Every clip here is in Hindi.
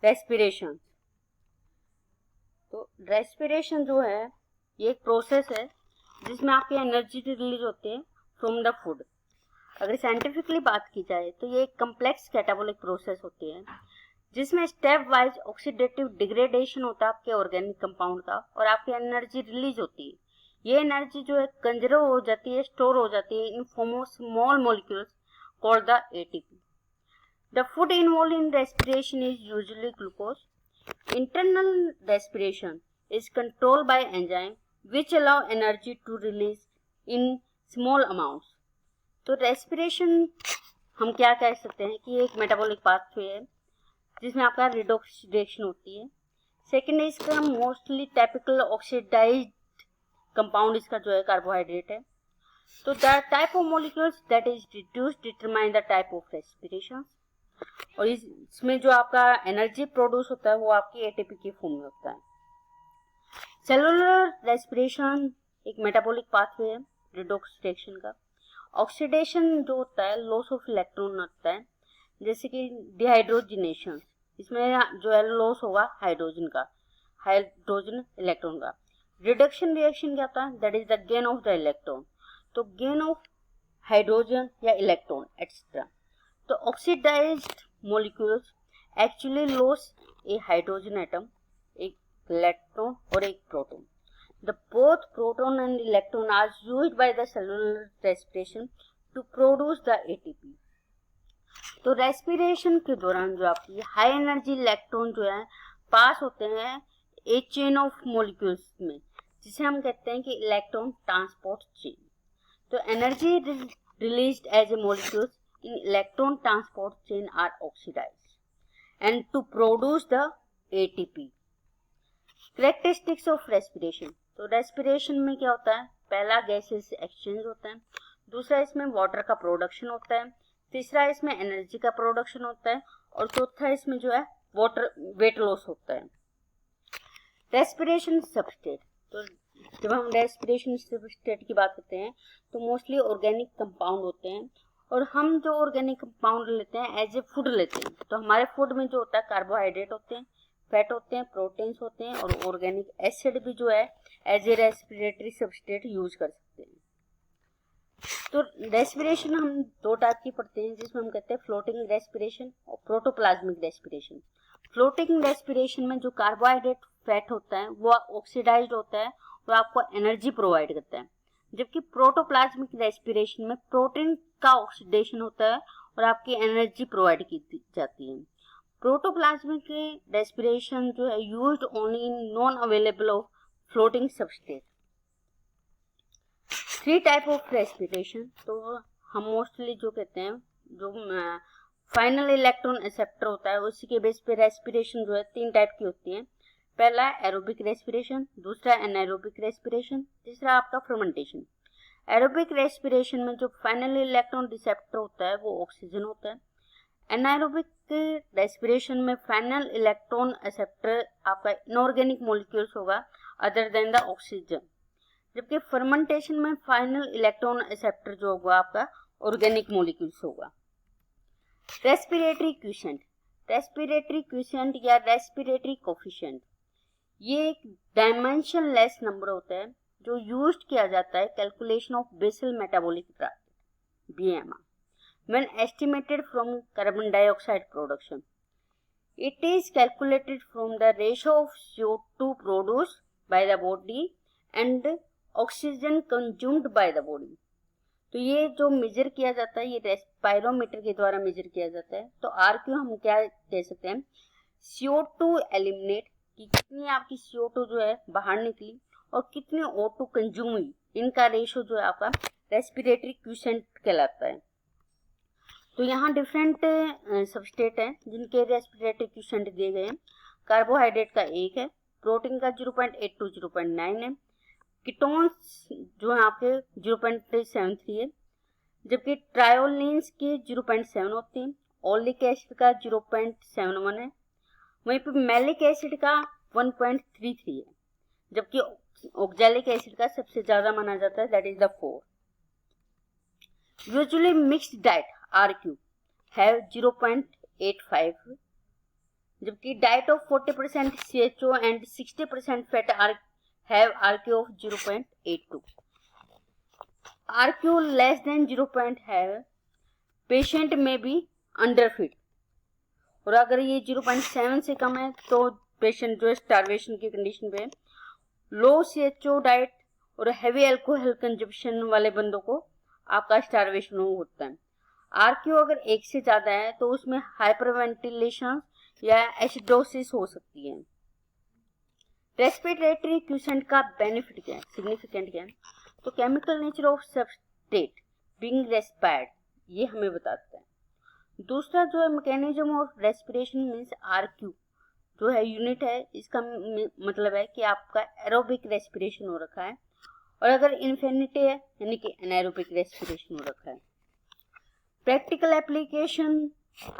रेस्पिरेशन। तो रेस्पिरेशन जो है ये एक प्रोसेस है जिसमें आपकी एनर्जी रिलीज होती है फ्रॉम द फूड। अगर साइंटिफिकली बात की जाए तो ये एक कम्प्लेक्स कैटाबोलिक प्रोसेस होती है जिसमें स्टेप वाइज ऑक्सीडेटिव डिग्रेडेशन होता है आपके ऑर्गेनिक कंपाउंड का और आपकी एनर्जी रिलीज होती है। ये एनर्जी जो है कंजर्व हो जाती है, स्टोर हो जाती है in form of small molecules called the ATP. The food involve in respiration is usually glucose. Internal respiration is controlled by enzyme which allow energy to release in small amounts। तो रेस्पिरेशन हम क्या कह सकते हैं कि एक मेटाबॉलिक पाथवे है जिसमें आपका रिडॉक्स रिएक्शन होती है। सेकेंड इसका मोस्टली टाइपिकल ऑक्सीडाइज्ड कंपाउंड इसका जो है कार्बोहाइड्रेट है। तो the type of molecules that is reduced determine the type of respiration. और इसमें जो आपका एनर्जी प्रोड्यूस होता है वो आपकी एटीपी की फॉर्म में होता है। सेलुलर रेस्पिरेशन एक मेटाबॉलिक पाथवे है रिडॉक्स रिएक्शन का। ऑक्सीडेशन जो होता है लॉस ऑफ इलेक्ट्रॉन होता है, जैसे कि डिहाइड्रोजिनेशन, इसमें जो है लॉस होगा हाइड्रोजन इलेक्ट्रॉन का। रिडक्शन रिएक्शन क्या होता है, that is the gain of the electron, तो गेन ऑफ हाइड्रोजन या इलेक्ट्रॉन एक्सेट्रा। तो ऑक्सीडाइज्ड मॉलिक्यूल्स एक्चुअली लॉस ए हाइड्रोजन एटम, एक इलेक्ट्रॉन और एक proton. The both proton and electron are used by the cellular respiration to produce the ATP। तो रेस्पिरेशन के दौरान जो आपकी हाई एनर्जी इलेक्ट्रॉन जो है पास होते हैं एक चेन ऑफ मॉलिक्यूल्स में, जिसे हम कहते हैं कि इलेक्ट्रॉन ट्रांसपोर्ट चेन। तो energy released as a molecules in electron transport chain are oxidised and to produce the ATP। Characteristics of respiration. तो रेस्पिरेशन में क्या होता है, पहला गैसेस एक्सचेंज होता है, दूसरा इसमें वाटर का प्रोडक्शन होता है, तीसरा इसमें एनर्जी का प्रोडक्शन होता है और चौथा इसमें जो है वाटर वेट लॉस होता है। Respiration substrate. तो जब हम रेस्पिरेशन सबस्टेट की बात करते हैं तो मोस्टली ऑर्गेनिक कंपाउंड होते हैं और हम जो ऑर्गेनिक कंपाउंड लेते हैं एज ए फूड लेते हैं। तो हमारे फूड में जो होता है कार्बोहाइड्रेट होते हैं, फैट होते हैं, प्रोटीन्स होते हैं और ऑर्गेनिक एसिड भी जो है as a respiratory substrate use कर सकते हैं। तो रेस्पिरेशन हम दो टाइप की पढ़ते हैं जिसमें हम कहते हैं फ्लोटिंग रेस्पिरेशन और प्रोटोप्लाज्मिक रेस्पिरेशन। फ्लोटिंग रेस्पिरेशन में जो कार्बोहाइड्रेट फैट होता है वो ऑक्सीडाइज्ड होता है, वो आपको एनर्जी प्रोवाइड करता है, जबकि प्रोटोप्लाज्मिक रेस्पिरेशन में प्रोटीन का ऑक्सीडेशन होता है और आपकी एनर्जी प्रोवाइड की जाती है। प्रोटोप्लाज्मिक रेस्पिरेशन जो है used only in non available of floating substrate. Three type of respiration. तो हम मोस्टली जो कहते हैं जो फाइनल इलेक्ट्रॉन एक्सेप्टर होता है उसी के बेस पे रेस्पिरेशन जो है तीन टाइप की होती है। पहला एरोबिक रेस्पिरेशन, दूसरा एनाएरोबिक रेस्पिरेशन, तीसरा आपका फर्मेंटेशन। एरोबिक रेस्पिरेशन में जो फाइनल इलेक्ट्रॉन रिसेप्टर होता है वो ऑक्सीजन होता है। एनाएरोबिक रेस्पिरेशन में फाइनल इलेक्ट्रॉन एक्सेप्टर आपका इनऑर्गेनिक मॉलिक्यूल्स होगा अदर देन द ऑक्सीजन, जबकि फर्मेंटेशन में फाइनल इलेक्ट्रॉन एक्सेप्टर जो होगा आपका ऑर्गेनिक मॉलिक्यूल्स होगा। Respiratory quiescent. रेस्पिरेटरी क्विसेंट या रेस्पिरेटरी कोफिशिएंट ये एक डायमेंशनलेस नंबर होता है जो यूज्ड किया जाता है calculation of basal metabolic rate BMR when estimated from carbon dioxide production. It is calculated from the ratio of CO2 produced by the body and oxygen consumed by the body। तो ये जो मेजर किया जाता है ये रेस्पायरोमीटर के द्वारा मेजर किया जाता है। तो RQ हम क्या कह सकते हैं, CO2 एलिमिनेट कि कितनी आपकी CO2 जो है बाहर निकली और कितनी O2 कंज्यूम हुई, इनका रेशो जो है आपका रेस्पिरेटरी क्विसेंट कहलाता है। तो यहाँ डिफरेंट सबस्टेट हैं जिनके रेस्पिरेटरी क्विसेंट दिए गए हैं। कार्बोहाइड्रेट का 1 है, प्रोटीन का 0.8 to 0.9 है, कीटोन्स जो है आपके 0.73 है, जबकि ट्रायोलिन्स के 0.7 होते हैं, ओलिक एसिड का 0.71 है, वहीं पर मैलिक एसिड का 1.33 है, जबकि ऑक्जेलिक एसिड का सबसे ज्यादा माना जाता है, that is the 4। Usually mixed diet RQ have 0.85 जबकि diet of 40% CHO and 60% fat have RQ of 0.82. RQ less than 0.5 patient में बी अंडरफीड, और अगर ये 0.7 से कम है तो पेशेंट जो है स्टारवेशन की कंडीशन पे। लो CHO डाइट और हैवी अल्कोहल कंजप्शन वाले बंदों को आपका स्टारवेशन होता है। RQ अगर 1 से ज़्यादा है तो उसमें हाइपरवेंटिलेशन या एसिडोसिस हो सकती है। रेस्पिरेटरी क्यूसेंट का बेनिफिट क्या है, सिग्निफिकेंट क्या है? तो chemical nature of substrate being respired, ये हमें बताता है। दूसरा जो है mechanism of respiration means RQ जो है यूनिट है, इसका मतलब है कि आपका एरोबिक रेस्पिरेशन हो रखा है, और अगर इन्फिनिटी है यानी कि एनारोबिक रेस्पिरेशन हो रखा है। प्रैक्टिकल एप्लीकेशन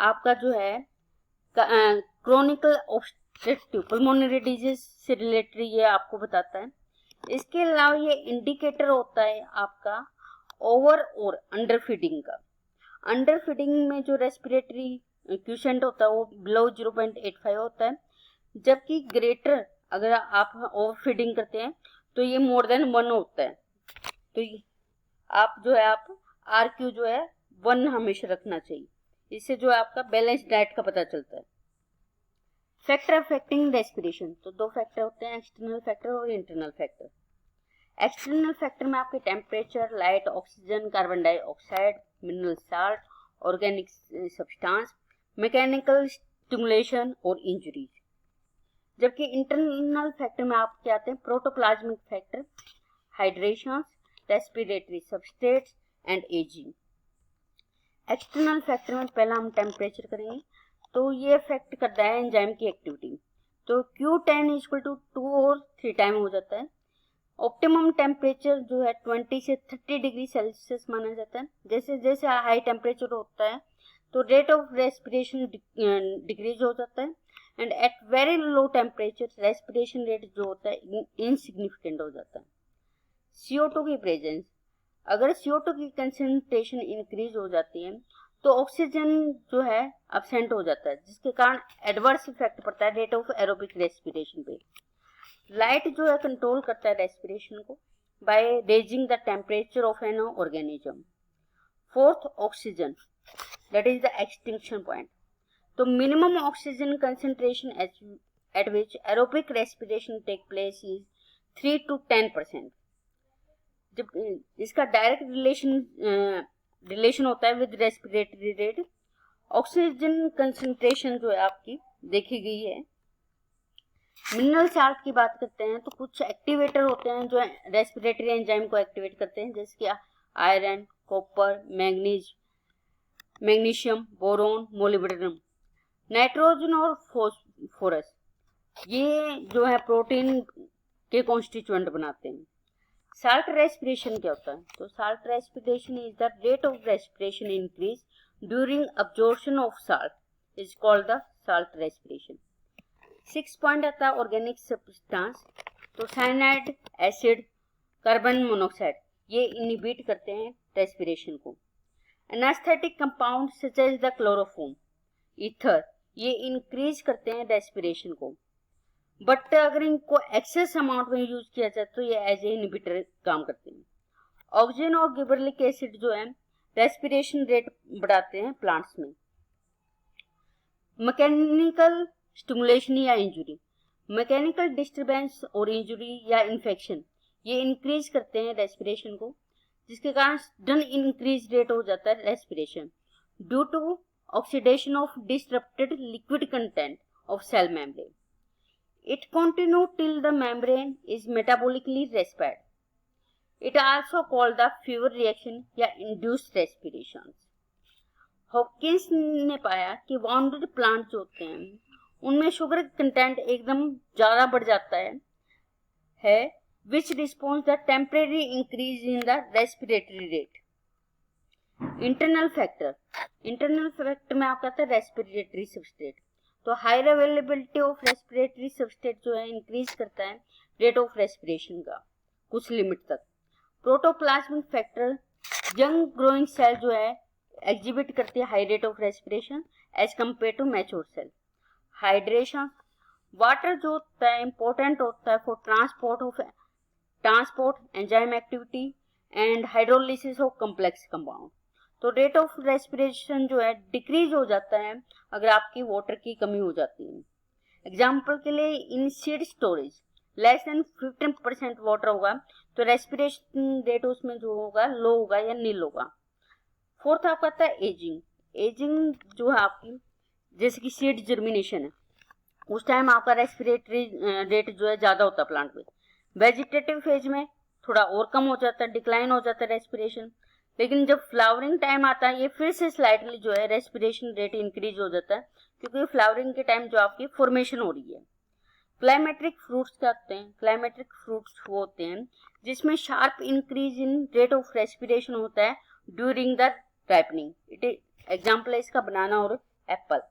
आपका जो है क्रोनिकल ऑब्स्ट्रक्टिव पल्मोनरी डिजीज से रिलेटेड ये आपको बताता है। इसके अलावा ये इंडिकेटर होता है आपका ओवर और अंडर फीडिंग का। अंडर फीडिंग में जो रेस्पिरेटरी क्यूसेंट होता है वो बिलो 0.85 होता है, जबकि ग्रेटर अगर आप ओवर फीडिंग करते हैं तो ये मोर देन 1 होता है। तो आप जो है आप RQ जो है 1 हमेशा रखना चाहिए, इससे जो है आपका बैलेंस डाइट का पता चलता है। फैक्टर अफेक्टिंग रेस्पिरेशन, तो 2 फैक्टर होते हैं, एक्सटर्नल फैक्टर और इंटरनल फैक्टर। एक्सटर्नल फैक्टर में आपके temperature, light, oxygen, carbon dioxide, mineral salt, organic substance, mechanical stimulation और इंजरीज। जबकि इंटरनल फैक्टर में आप क्या आते हैं, protoplasmic factor, hydration, respiratory substrates and ageing. External factor में पहला हम टेम्परेचर करेंगे, तो ये अफेक्ट करता है एंजाइम की एक्टिविटी। तो Q10 इक्वल टू 2 और 3 टाइम हो जाता है। ऑप्टिमम टेम्परेचर जो है 20 से 30 डिग्री सेल्सियस माना जाता है। जैसे जैसे हाई टेम्परेचर होता है तो रेट ऑफ रेस्पिरेशन डिक्रीज हो जाता है, and at very low temperature respiration rate जो होता है इनसिग्निफिकेंट हो जाता है। CO2 की प्रेजेंस, अगर CO2 की कंसेंट्रेशन इंक्रीज हो जाती है तो ऑक्सीजन जो है अब्सेंट हो जाता है, जिसके कारण एडवर्स इफेक्ट पड़ता है रेट ऑफ एरोबिक रेस्पिरेशन पे। लाइट जो है कंट्रोल करता है रेस्पिरेशन को by raising the temperature of an organism. Fourth, oxygen, that is the extinction point. तो minimum oxygen concentration at which aerobic respiration take place is 3 to 10%। जब इसका डायरेक्ट रिलेशन होता है with respiratory rate. Oxygen concentration जो है आपकी देखी गई है। मिनरल साल्ट की बात करते हैं तो कुछ एक्टिवेटर होते हैं जो रेस्पिरेटरी एंजाइम को एक्टिवेट करते हैं, जैसे कि iron, copper, magnesium, boron, molybdenum. Nitrogen और फॉस्फोरस ये जो है प्रोटीन के कॉन्स्टिट्यूएंट बनाते हैं। साल्ट रेस्पिरेशन क्या होता है? तो salt respiration is the rate of respiration increase during absorption of salt is called the salt respiration. 6 point आता है ऑर्गेनिक सब्सटेंस। तो साइनाइड, एसिड, कार्बन मोनोऑक्साइड ये इनहिबिट करते हैं रेस्पिरेशन को। Anaesthetic compound such as the chloroform, ether ये इंक्रीज करते हैं रेस्पिरेशन को, बट अगर इनको एक्सेस अमाउंट में यूज किया जाए तो ये एज ए इनहिबिटर काम करते हैं। ऑक्सीजन और गिबरलिक एसिड जो है रेस्पिरेशन रेट बढ़ाते हैं प्लांट्स में। मैकेनिकल स्टिमुलेशन या इंजुरी, मैकेनिकल डिस्टरबेंस और इंजुरी या इन्फेक्शन ये इंक्रीज करते हैं रेस्पिरेशन को, जिसके कारण सडन इंक्रीज रेट हो जाता है respiration due to oxidation of disrupted liquid content of cell membrane. It continue till the membrane is metabolically respired. It also called the fever reaction या induced respirations. हॉपकिंस ने पाया कि वाउंडेड प्लांट जो होते हैं उनमें शुगर कंटेंट एकदम ज़्यादा बढ़ जाता है which responds the temporary increase in the respiratory rate. Internal factor में आपका आता है रेस्पिरेटरी सबस्ट्रेट। तो higher availability of respiratory substrate जो है इंक्रीज करता है रेट ऑफ रेस्पिरेशन का कुछ लिमिट तक। Protoplasmic factor, young growing cell जो है एग्जिबिट करती है high rate of respiration as compare to mature cell. Hydration, water जो होता है इम्पोर्टेंट होता है for transport enzyme activity and hydrolysis of complex compound. तो रेट ऑफ रेस्पिरेशन जो है डिक्रीज हो जाता है अगर आपकी वाटर की कमी हो जाती है। एग्जाम्पल के लिए in seed storage less than 15% water होगा तो रेस्पिरेशन रेट उसमें जो होगा लो होगा या नील होगा। फोर्थ आपका आता है एजिंग। एजिंग जो है आपकी जैसे कि सीड जर्मिनेशन है उस टाइम आपका रेस्पिरेटरी रेट जो है ज्यादा होता है प्लांट में। वेजिटेटिव फेज में थोड़ा और कम हो जाता है, डिक्लाइन हो जाता है रेस्पिरेशन। लेकिन जब फ्लावरिंग टाइम आता है ये फिर से स्लाइटली जो है रेस्पिरेशन रेट इंक्रीज हो जाता है क्योंकि फ्लावरिंग के टाइम जो आपकी फॉर्मेशन हो रही है। क्लाइमेट्रिक फ्रूट्स क्या होते हैं? क्लाइमेट्रिक फ्रूट्स वो होते हैं जिसमें sharp increase in rate of respiration होता है ड्यूरिंग द राइपनिंग। एग्जाम्पल है इसका बनाना और एप्पल।